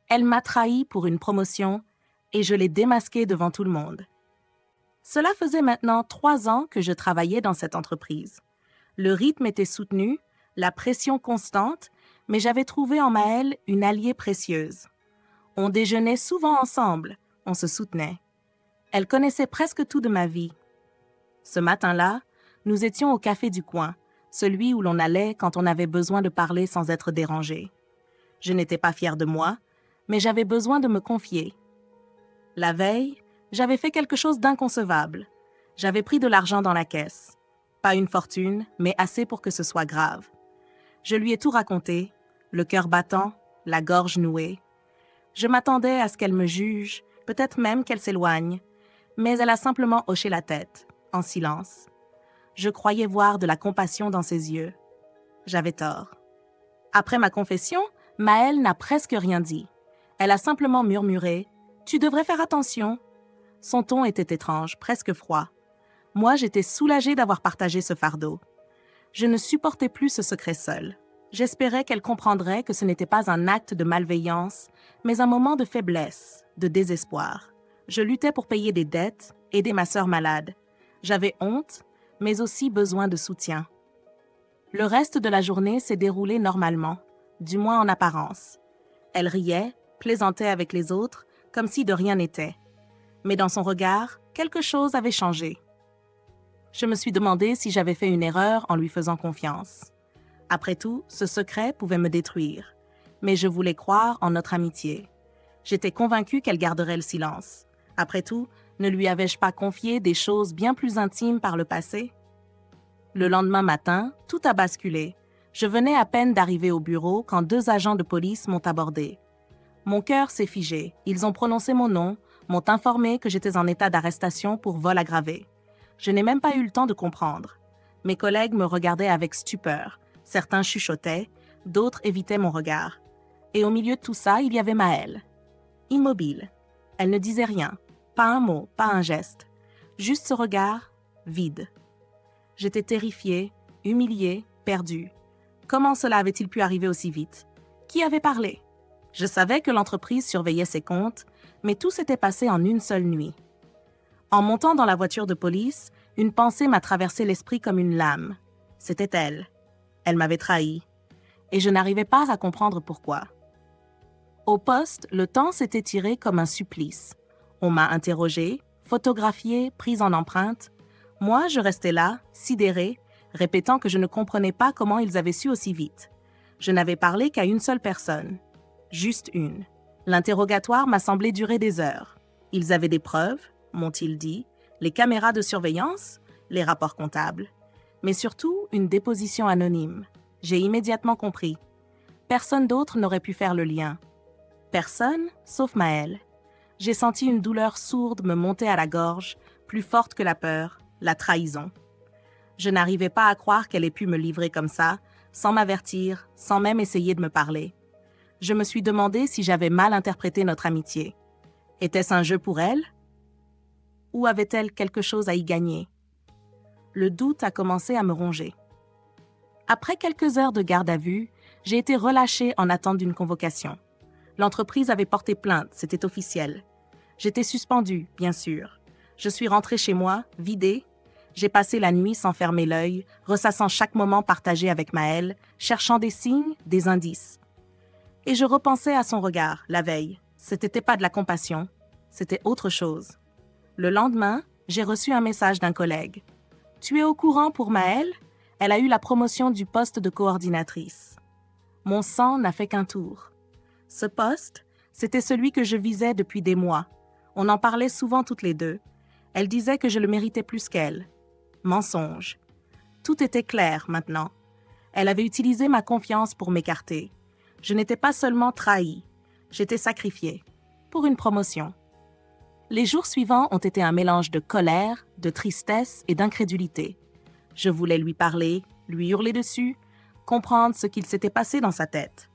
Elle m'a trahi pour une promotion et je l'ai démasquée devant tout le monde. Cela faisait maintenant 3 ans que je travaillais dans cette entreprise. Le rythme était soutenu, la pression constante, mais j'avais trouvé en Maëlle une alliée précieuse. On déjeunait souvent ensemble, on se soutenait. Elle connaissait presque tout de ma vie. Ce matin-là, nous étions au café du coin, celui où l'on allait quand on avait besoin de parler sans être dérangé. Je n'étais pas fière de moi, mais j'avais besoin de me confier. La veille, j'avais fait quelque chose d'inconcevable. J'avais pris de l'argent dans la caisse. Pas une fortune, mais assez pour que ce soit grave. Je lui ai tout raconté, le cœur battant, la gorge nouée. Je m'attendais à ce qu'elle me juge, peut-être même qu'elle s'éloigne, mais elle a simplement hoché la tête, en silence. Je croyais voir de la compassion dans ses yeux. J'avais tort. Après ma confession, Maëlle n'a presque rien dit. Elle a simplement murmuré « Tu devrais faire attention ». Son ton était étrange, presque froid. Moi, j'étais soulagée d'avoir partagé ce fardeau. Je ne supportais plus ce secret seul. J'espérais qu'elle comprendrait que ce n'était pas un acte de malveillance, mais un moment de faiblesse, de désespoir. Je luttais pour payer des dettes, aider ma sœur malade. J'avais honte, mais aussi besoin de soutien. Le reste de la journée s'est déroulé normalement, du moins en apparence. Elle riait, plaisantait avec les autres, comme si de rien n'était. Mais dans son regard, quelque chose avait changé. Je me suis demandé si j'avais fait une erreur en lui faisant confiance. Après tout, ce secret pouvait me détruire. Mais je voulais croire en notre amitié. J'étais convaincue qu'elle garderait le silence. Après tout, ne lui avais-je pas confié des choses bien plus intimes par le passé? Le lendemain matin, tout a basculé. Je venais à peine d'arriver au bureau quand 2 agents de police m'ont abordé. Mon cœur s'est figé. Ils ont prononcé mon nom, m'ont informé que j'étais en état d'arrestation pour vol aggravé. Je n'ai même pas eu le temps de comprendre. Mes collègues me regardaient avec stupeur. Certains chuchotaient, d'autres évitaient mon regard. Et au milieu de tout ça, il y avait Maëlle. Immobile. Elle ne disait rien. Pas un mot, pas un geste. Juste ce regard, vide. J'étais terrifiée, humiliée, perdue. Comment cela avait-il pu arriver aussi vite? Qui avait parlé? Je savais que l'entreprise surveillait ses comptes, mais tout s'était passé en une seule nuit. En montant dans la voiture de police, une pensée m'a traversé l'esprit comme une lame. C'était elle. Elle m'avait trahi. Et je n'arrivais pas à comprendre pourquoi. Au poste, le temps s'est étiré comme un supplice. On m'a interrogée, photographiée, prise en empreinte. Moi, je restais là, sidérée, répétant que je ne comprenais pas comment ils avaient su aussi vite. Je n'avais parlé qu'à une seule personne. Juste une. L'interrogatoire m'a semblé durer des heures. Ils avaient des preuves, m'ont-ils dit, les caméras de surveillance, les rapports comptables, mais surtout une déposition anonyme. J'ai immédiatement compris. Personne d'autre n'aurait pu faire le lien. Personne, sauf Maëlle. J'ai senti une douleur sourde me monter à la gorge, plus forte que la peur, la trahison. Je n'arrivais pas à croire qu'elle ait pu me livrer comme ça, sans m'avertir, sans même essayer de me parler. Je me suis demandé si j'avais mal interprété notre amitié. Était-ce un jeu pour elle? Ou avait-elle quelque chose à y gagner? Le doute a commencé à me ronger. Après quelques heures de garde à vue, j'ai été relâchée en attente d'une convocation. L'entreprise avait porté plainte, c'était officiel. J'étais suspendue, bien sûr. Je suis rentrée chez moi, vidée. J'ai passé la nuit sans fermer l'œil, ressassant chaque moment partagé avec Maëlle, cherchant des signes, des indices. Et je repensais à son regard, la veille. Ce n'était pas de la compassion, c'était autre chose. Le lendemain, j'ai reçu un message d'un collègue. « Tu es au courant pour Maëlle? Elle a eu la promotion du poste de coordinatrice. » Mon sang n'a fait qu'un tour. Ce poste, c'était celui que je visais depuis des mois. On en parlait souvent toutes les deux. Elle disait que je le méritais plus qu'elle. Mensonge. Tout était clair maintenant. Elle avait utilisé ma confiance pour m'écarter. Je n'étais pas seulement trahie, j'étais sacrifiée. Pour une promotion. Les jours suivants ont été un mélange de colère, de tristesse et d'incrédulité. Je voulais lui parler, lui hurler dessus, comprendre ce qu'il s'était passé dans sa tête.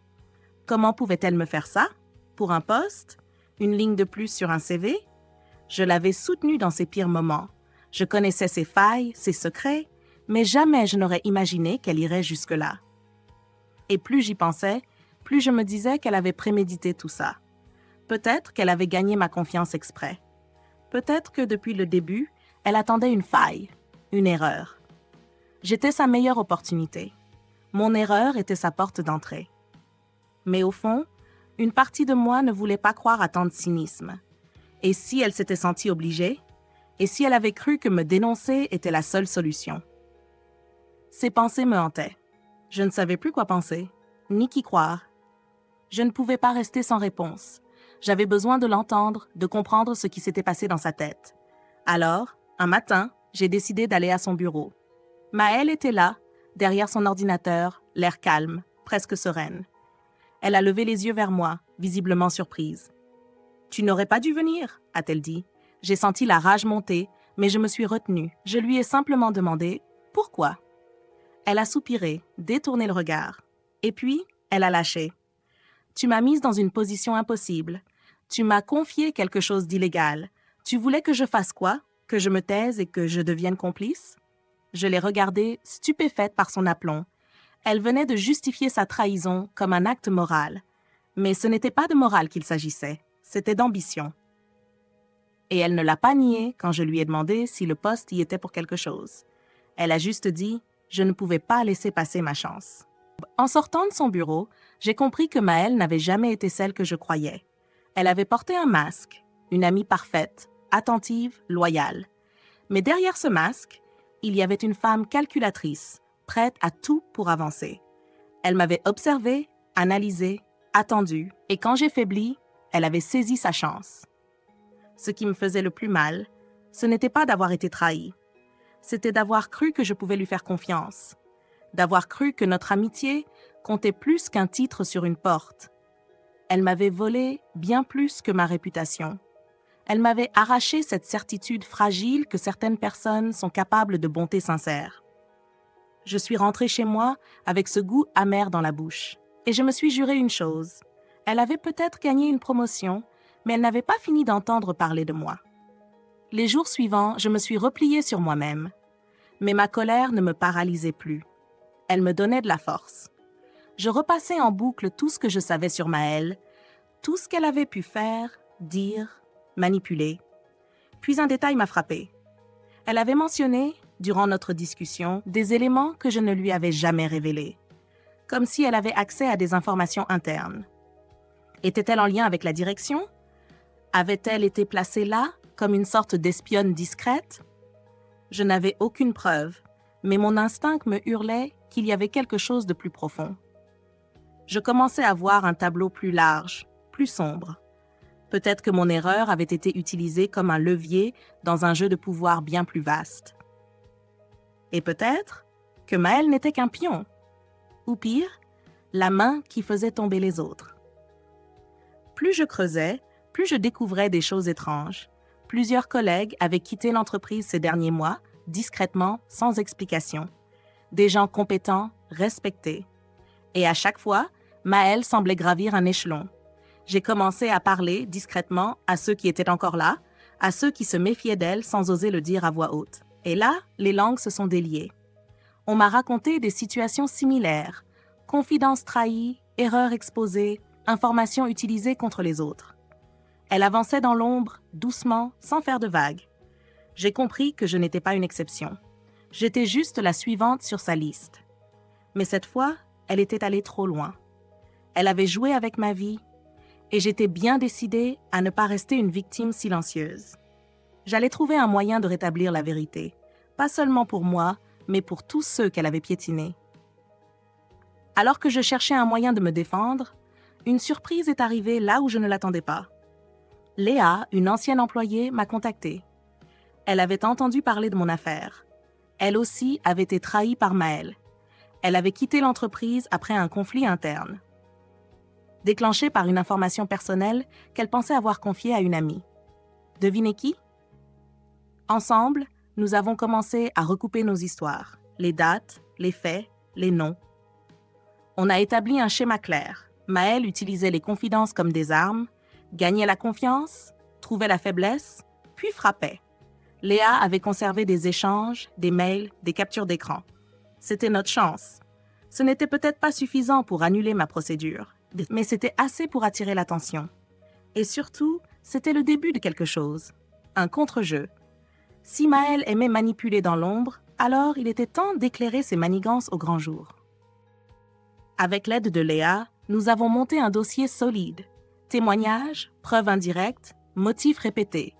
Comment pouvait-elle me faire ça? Pour un poste? Une ligne de plus sur un CV? Je l'avais soutenue dans ses pires moments. Je connaissais ses failles, ses secrets, mais jamais je n'aurais imaginé qu'elle irait jusque-là. Et plus j'y pensais, plus je me disais qu'elle avait prémédité tout ça. Peut-être qu'elle avait gagné ma confiance exprès. Peut-être que depuis le début, elle attendait une faille, une erreur. J'étais sa meilleure opportunité. Mon erreur était sa porte d'entrée. Mais au fond, une partie de moi ne voulait pas croire à tant de cynisme. Et si elle s'était sentie obligée? Et si elle avait cru que me dénoncer était la seule solution? Ces pensées me hantaient. Je ne savais plus quoi penser, ni qui croire. Je ne pouvais pas rester sans réponse. J'avais besoin de l'entendre, de comprendre ce qui s'était passé dans sa tête. Alors, un matin, j'ai décidé d'aller à son bureau. Maëlle était là, derrière son ordinateur, l'air calme, presque sereine. Elle a levé les yeux vers moi, visiblement surprise. « Tu n'aurais pas dû venir », a-t-elle dit. J'ai senti la rage monter, mais je me suis retenue. Je lui ai simplement demandé « Pourquoi ?» Elle a soupiré, détourné le regard. Et puis, elle a lâché. « Tu m'as mise dans une position impossible. Tu m'as confié quelque chose d'illégal. Tu voulais que je fasse quoi? Que je me taise et que je devienne complice ?» Je l'ai regardée, stupéfaite par son aplomb. Elle venait de justifier sa trahison comme un acte moral. Mais ce n'était pas de morale qu'il s'agissait, c'était d'ambition. Et elle ne l'a pas nié quand je lui ai demandé si le poste y était pour quelque chose. Elle a juste dit « Je ne pouvais pas laisser passer ma chance ». En sortant de son bureau, j'ai compris que Maëlle n'avait jamais été celle que je croyais. Elle avait porté un masque, une amie parfaite, attentive, loyale. Mais derrière ce masque, il y avait une femme calculatrice, prête à tout pour avancer. Elle m'avait observé, analysé, attendu, et quand j'ai faibli, elle avait saisi sa chance. Ce qui me faisait le plus mal, ce n'était pas d'avoir été trahi. C'était d'avoir cru que je pouvais lui faire confiance, d'avoir cru que notre amitié comptait plus qu'un titre sur une porte. Elle m'avait volé bien plus que ma réputation. Elle m'avait arraché cette certitude fragile que certaines personnes sont capables de bonté sincère. Je suis rentrée chez moi avec ce goût amer dans la bouche. Et je me suis juré une chose. Elle avait peut-être gagné une promotion, mais elle n'avait pas fini d'entendre parler de moi. Les jours suivants, je me suis repliée sur moi-même. Mais ma colère ne me paralysait plus. Elle me donnait de la force. Je repassais en boucle tout ce que je savais sur Maëlle, tout ce qu'elle avait pu faire, dire, manipuler. Puis un détail m'a frappée. Elle avait mentionné, durant notre discussion, des éléments que je ne lui avais jamais révélés, comme si elle avait accès à des informations internes. Était-elle en lien avec la direction? Avait-elle été placée là, comme une sorte d'espionne discrète? Je n'avais aucune preuve, mais mon instinct me hurlait qu'il y avait quelque chose de plus profond. Je commençais à voir un tableau plus large, plus sombre. Peut-être que mon erreur avait été utilisée comme un levier dans un jeu de pouvoir bien plus vaste. Et peut-être que Maëlle n'était qu'un pion. Ou pire, la main qui faisait tomber les autres. Plus je creusais, plus je découvrais des choses étranges. Plusieurs collègues avaient quitté l'entreprise ces derniers mois, discrètement, sans explication. Des gens compétents, respectés. Et à chaque fois, Maëlle semblait gravir un échelon. J'ai commencé à parler discrètement à ceux qui étaient encore là, à ceux qui se méfiaient d'elle sans oser le dire à voix haute. Et là, les langues se sont déliées. On m'a raconté des situations similaires, confidences trahies, erreurs exposées, informations utilisées contre les autres. Elle avançait dans l'ombre, doucement, sans faire de vagues. J'ai compris que je n'étais pas une exception. J'étais juste la suivante sur sa liste. Mais cette fois, elle était allée trop loin. Elle avait joué avec ma vie, et j'étais bien décidée à ne pas rester une victime silencieuse. J'allais trouver un moyen de rétablir la vérité, pas seulement pour moi, mais pour tous ceux qu'elle avait piétinés. Alors que je cherchais un moyen de me défendre, une surprise est arrivée là où je ne l'attendais pas. Léa, une ancienne employée, m'a contactée. Elle avait entendu parler de mon affaire. Elle aussi avait été trahie par Maëlle. Elle avait quitté l'entreprise après un conflit interne, déclenché par une information personnelle qu'elle pensait avoir confiée à une amie. Devinez qui? Ensemble, nous avons commencé à recouper nos histoires, les dates, les faits, les noms. On a établi un schéma clair. Maëlle utilisait les confidences comme des armes, gagnait la confiance, trouvait la faiblesse, puis frappait. Léa avait conservé des échanges, des mails, des captures d'écran. C'était notre chance. Ce n'était peut-être pas suffisant pour annuler ma procédure, mais c'était assez pour attirer l'attention. Et surtout, c'était le début de quelque chose, un contre-jeu. Si Maël aimait manipuler dans l'ombre, alors il était temps d'éclairer ses manigances au grand jour. Avec l'aide de Léa, nous avons monté un dossier solide. Témoignages, preuves indirectes, motifs répétés.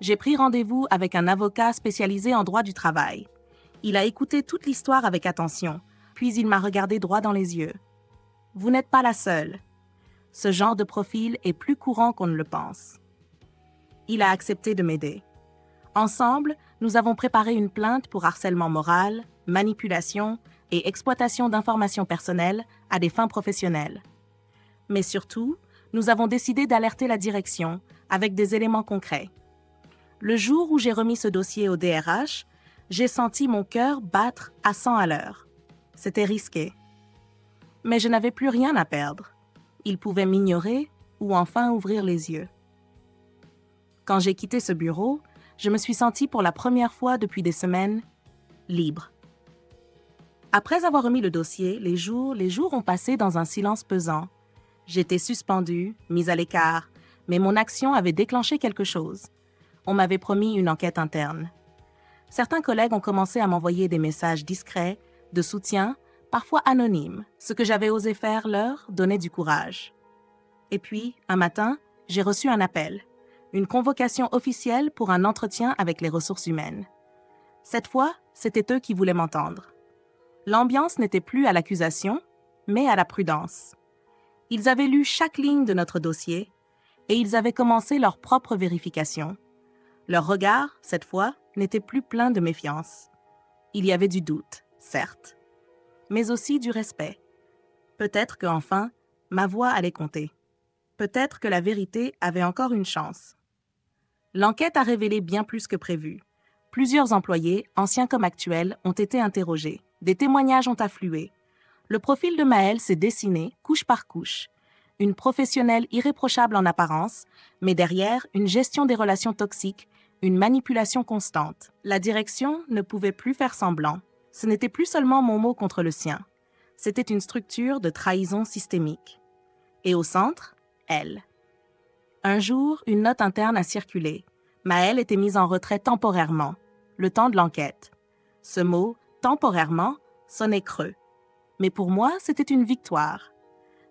J'ai pris rendez-vous avec un avocat spécialisé en droit du travail. Il a écouté toute l'histoire avec attention, puis il m'a regardé droit dans les yeux. « Vous n'êtes pas la seule. Ce genre de profil est plus courant qu'on ne le pense. » Il a accepté de m'aider. Ensemble, nous avons préparé une plainte pour harcèlement moral, manipulation et exploitation d'informations personnelles à des fins professionnelles. Mais surtout, nous avons décidé d'alerter la direction avec des éléments concrets. Le jour où j'ai remis ce dossier au DRH, j'ai senti mon cœur battre à 100 à l'heure. C'était risqué. Mais je n'avais plus rien à perdre. Ils pouvaient m'ignorer ou enfin ouvrir les yeux. Quand j'ai quitté ce bureau, je me suis sentie pour la première fois depuis des semaines libre. Après avoir remis le dossier, les jours ont passé dans un silence pesant. J'étais suspendue, mise à l'écart, mais mon action avait déclenché quelque chose. On m'avait promis une enquête interne. Certains collègues ont commencé à m'envoyer des messages discrets, de soutien, parfois anonymes. Ce que j'avais osé faire leur donnait du courage. Et puis, un matin, j'ai reçu un appel, une convocation officielle pour un entretien avec les ressources humaines. Cette fois, c'était eux qui voulaient m'entendre. L'ambiance n'était plus à l'accusation, mais à la prudence. Ils avaient lu chaque ligne de notre dossier et ils avaient commencé leur propre vérification. Leur regard, cette fois, n'était plus plein de méfiance. Il y avait du doute, certes, mais aussi du respect. Peut-être qu'enfin, ma voix allait compter. Peut-être que la vérité avait encore une chance. L'enquête a révélé bien plus que prévu. Plusieurs employés, anciens comme actuels, ont été interrogés. Des témoignages ont afflué. Le profil de Maël s'est dessiné, couche par couche. Une professionnelle irréprochable en apparence, mais derrière, une gestion des relations toxiques, une manipulation constante. La direction ne pouvait plus faire semblant. Ce n'était plus seulement mon mot contre le sien. C'était une structure de trahison systémique. Et au centre, elle. Un jour, une note interne a circulé. Maël était mise en retrait temporairement, le temps de l'enquête. Ce mot, temporairement, sonnait creux. Mais pour moi, c'était une victoire.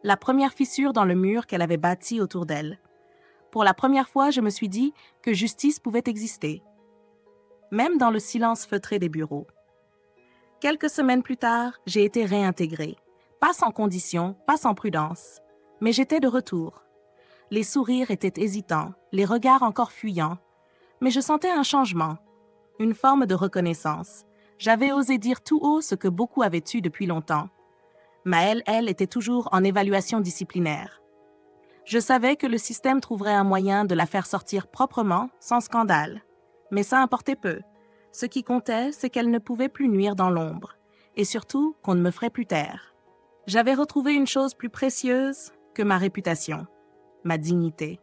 La première fissure dans le mur qu'elle avait bâti autour d'elle. Pour la première fois, je me suis dit que justice pouvait exister. Même dans le silence feutré des bureaux. Quelques semaines plus tard, j'ai été réintégrée. Pas sans condition, pas sans prudence. Mais j'étais de retour. Les sourires étaient hésitants, les regards encore fuyants. Mais je sentais un changement, une forme de reconnaissance. J'avais osé dire tout haut ce que beaucoup avaient eu depuis longtemps. Maël, elle, était toujours en évaluation disciplinaire. Je savais que le système trouverait un moyen de la faire sortir proprement, sans scandale. Mais ça importait peu. Ce qui comptait, c'est qu'elle ne pouvait plus nuire dans l'ombre. Et surtout, qu'on ne me ferait plus taire. J'avais retrouvé une chose plus précieuse que ma réputation, ma dignité.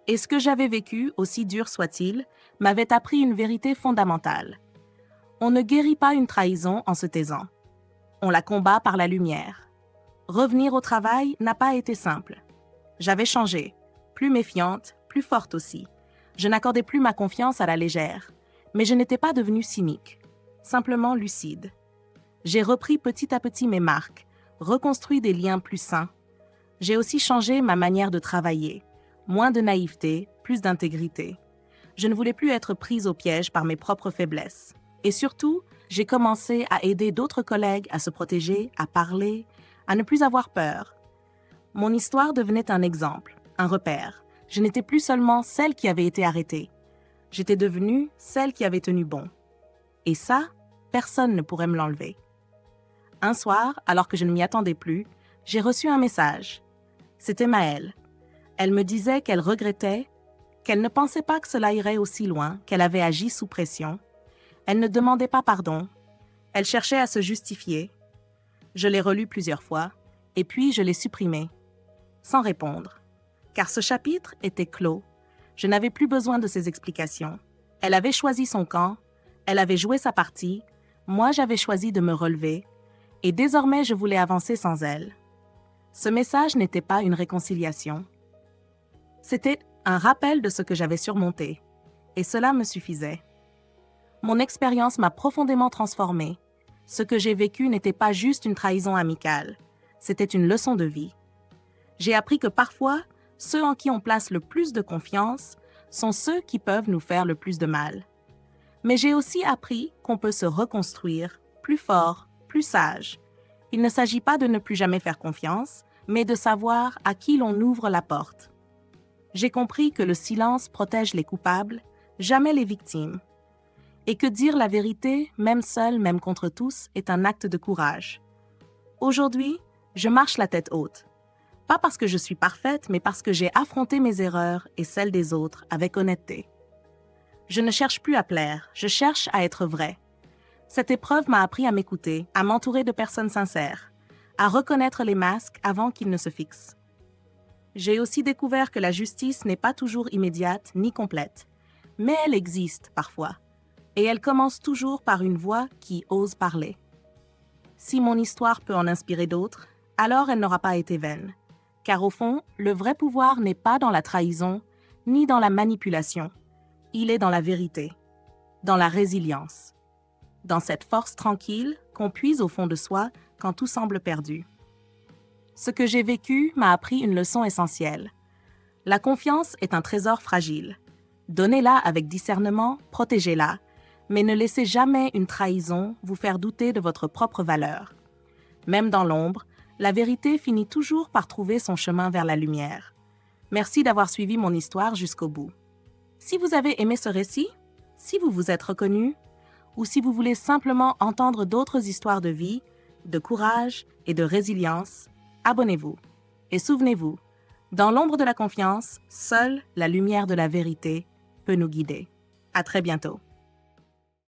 Et ce que j'avais vécu, aussi dur soit-il, m'avait appris une vérité fondamentale. On ne guérit pas une trahison en se taisant. On la combat par la lumière. Revenir au travail n'a pas été simple. J'avais changé, plus méfiante, plus forte aussi. Je n'accordais plus ma confiance à la légère, mais je n'étais pas devenue cynique, simplement lucide. J'ai repris petit à petit mes marques, reconstruit des liens plus sains. J'ai aussi changé ma manière de travailler, moins de naïveté, plus d'intégrité. Je ne voulais plus être prise au piège par mes propres faiblesses. Et surtout, j'ai commencé à aider d'autres collègues à se protéger, à parler, à ne plus avoir peur. Mon histoire devenait un exemple, un repère. Je n'étais plus seulement celle qui avait été arrêtée. J'étais devenue celle qui avait tenu bon. Et ça, personne ne pourrait me l'enlever. Un soir, alors que je ne m'y attendais plus, j'ai reçu un message. C'était Maël. Elle me disait qu'elle regrettait, qu'elle ne pensait pas que cela irait aussi loin, qu'elle avait agi sous pression. Elle ne demandait pas pardon. Elle cherchait à se justifier. Je l'ai relu plusieurs fois, et puis je l'ai supprimé, sans répondre. Car ce chapitre était clos. Je n'avais plus besoin de ses explications. Elle avait choisi son camp, elle avait joué sa partie, moi j'avais choisi de me relever, et désormais je voulais avancer sans elle. Ce message n'était pas une réconciliation. C'était un rappel de ce que j'avais surmonté, et cela me suffisait. Mon expérience m'a profondément transformée. Ce que j'ai vécu n'était pas juste une trahison amicale, c'était une leçon de vie. J'ai appris que parfois, ceux en qui on place le plus de confiance sont ceux qui peuvent nous faire le plus de mal. Mais j'ai aussi appris qu'on peut se reconstruire, plus fort, plus sage. Il ne s'agit pas de ne plus jamais faire confiance, mais de savoir à qui l'on ouvre la porte. J'ai compris que le silence protège les coupables, jamais les victimes. Et que dire la vérité, même seul, même contre tous, est un acte de courage. Aujourd'hui, je marche la tête haute. Pas parce que je suis parfaite, mais parce que j'ai affronté mes erreurs et celles des autres avec honnêteté. Je ne cherche plus à plaire, je cherche à être vraie. Cette épreuve m'a appris à m'écouter, à m'entourer de personnes sincères, à reconnaître les masques avant qu'ils ne se fixent. J'ai aussi découvert que la justice n'est pas toujours immédiate ni complète, mais elle existe parfois, et elle commence toujours par une voix qui ose parler. Si mon histoire peut en inspirer d'autres, alors elle n'aura pas été vaine, car au fond, le vrai pouvoir n'est pas dans la trahison, ni dans la manipulation, il est dans la vérité, dans la résilience, dans cette force tranquille qu'on puise au fond de soi quand tout semble perdu. Ce que j'ai vécu m'a appris une leçon essentielle. La confiance est un trésor fragile. Donnez-la avec discernement, protégez-la, mais ne laissez jamais une trahison vous faire douter de votre propre valeur. Même dans l'ombre, la vérité finit toujours par trouver son chemin vers la lumière. Merci d'avoir suivi mon histoire jusqu'au bout. Si vous avez aimé ce récit, si vous vous êtes reconnu, ou si vous voulez simplement entendre d'autres histoires de vie, de courage et de résilience, abonnez-vous. Et souvenez-vous, dans l'ombre de la confiance, seule la lumière de la vérité peut nous guider. À très bientôt.